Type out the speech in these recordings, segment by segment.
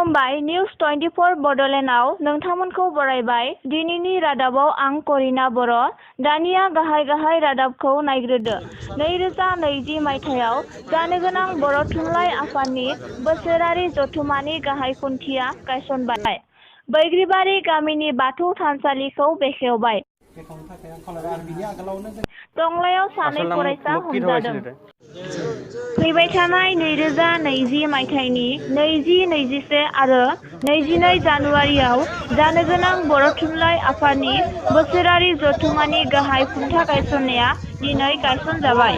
खुलुमबाय निउस 24 बड'लेण्डआव नोंथांमोनखौ बरायबाय। दिनैनि रादाबाव आं करिना बर'। दानिया गाहाय रादाबखौ नायग्रोदो। 2020 मायथाइयाव जानो गोनां बर' थुनलाइ आफादनि बोसोरारि जथुम्मानि गाहाय खुन्थिया गायसनबाय। बैग्रिबारि गामिनि बाथौ थानसालिखौ बेखेवबाय। टंलायाव सानै फरायसा हमजादों। फैबाय थानाय 2020 मायथाइनि 20-21 आरो 22 जानुवारियाव जानो गोनां बर' थुनलाइ आफादनि बोसोरारि जथुम्मानि गाहाय खुन्था गायसननाया दिनै गायसनजाबाय।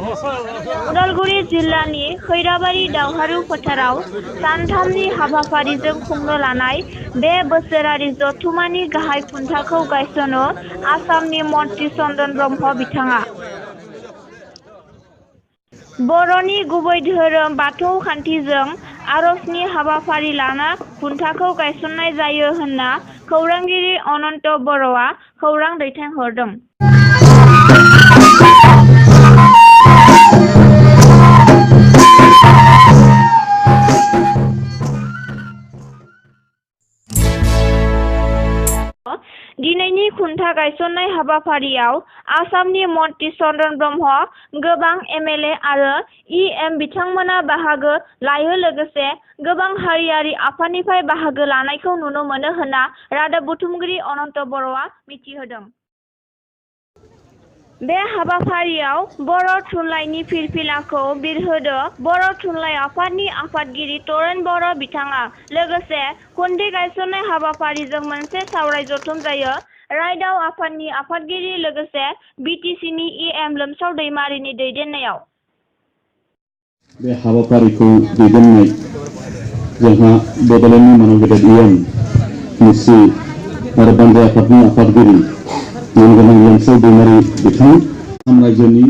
उदालगुरि जिल्लानि खैराबारि दावहारु फोथाराव सानथामनि हाबाफारिजों खुंनो लानाय बे बोसोरारि जथुम्मानि गाहाय खुन्थाखौ गायसनो आसामनि मन्त्रि चन्दन ब्रह्म बिथाङा। बर'नि गुबै धोरोम बाथौ खान्थिजों आर'जनि हाबाफारि लाना खुन्थाखौ गायसननाय जायो होनना खौरांगिरि अनन्त बर'आ खौरां दैथायहरदों। दिनैनि खुन्था गायसननाय हाबाफारियाव आसामनि मन्त्रि चन्दन ब्रह्म, गोबां एमएलए आरो इएम बिथांमोना बाहागो लायो लोगोसे गोबां हारियारि आफादनिफ्राय बाहागो लानायखौ नुनो मोनो होनना रादाब बुथुमगिरि अनन्त बर'आ मिथिहोदों। बे हाबाफारियाव बर' थुनलाइनि फिरफिलाखौ बिरहोदो बर' थुनलाइ आफादनि आफादगिरि तरेन बर' बिथाङा। लोगोसे खुन्थि गायसननाय हाबाफारिजों मोनसे सावराय जथुम जायो। रायदाव आफादनि आफादगिरि लोगोसे बिटिसिनि इएम लोमसाव दैमारिनि दैदेननायाव। बे हाबाफारिखौ दैदेननाय जोंहा बड'लेण्डनि मानगेदेर इएम मिसि आरो बानजाय आफादनि आफादगिरि मानगोनां लोमसाव दैमारि बिथां, आसाम रायजोनि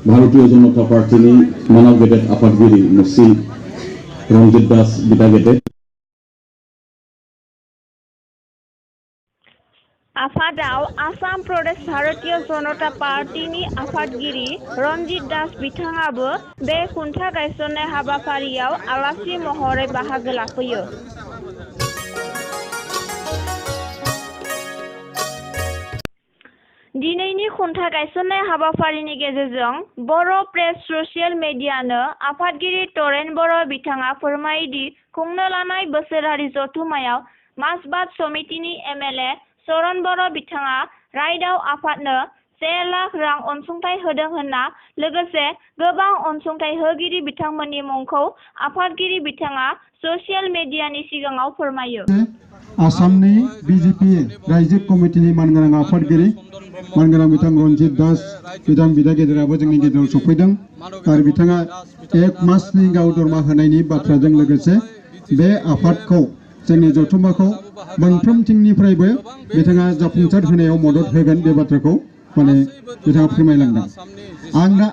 भारतीय जनता पार्टीनि मानगेदेर आफादगिरि मिसि रन्जित दास बिदा गेदेर। आफादाव आसाम प्रदेश भारतीय जनता पार्टीनि आफादगिरि रन्जित दास बिथाङाबो बे खुन्था गायसननाय हाबाफारियाव आलासि महरै बाहागो लाफैयो। दिनैनि खुन्था गायसननाय हाबाफारिनि गेजेरजों बर' प्रेस ससियेल मिडियानो आफादगिरि तरेन बर' बिथाङा फोरमायोदि खुंनो लानाय बोसोरारि जथुम्मायाव मासबाद समितिनि एमएलए चरण बर' बिथाङा रायदाव आफादनो 1 लाख रां अनसुंथाइ होदों होनना लोगोसे गोबां अनसुंथाइ होगिरि बिथांमोननि मुंखौ आफादगिरि बिथाङा ससियेल मिडियानि सिगाङाव फोरमायो। आसामनि बिजेपि रायजो कमिटिनि मानगोनां आफादगिरि मानगोनां बिथां रन्जित दास बिथां बिदा गेदेराबो जोंनि गेजेराव सफैदों आरो बिथाङा 1 मासनि गाव दरमा होनायनि बाथ्राजों लोगोसे बे आफादखौ जोंनि जथुम्माखौ मोनफ्रोमथिंनिफ्रायबो बिथाङा जाफुंसार होनायाव मदद होगोन बे बाथ्राखौ बिथाङा फोरमायलांदों। आं दा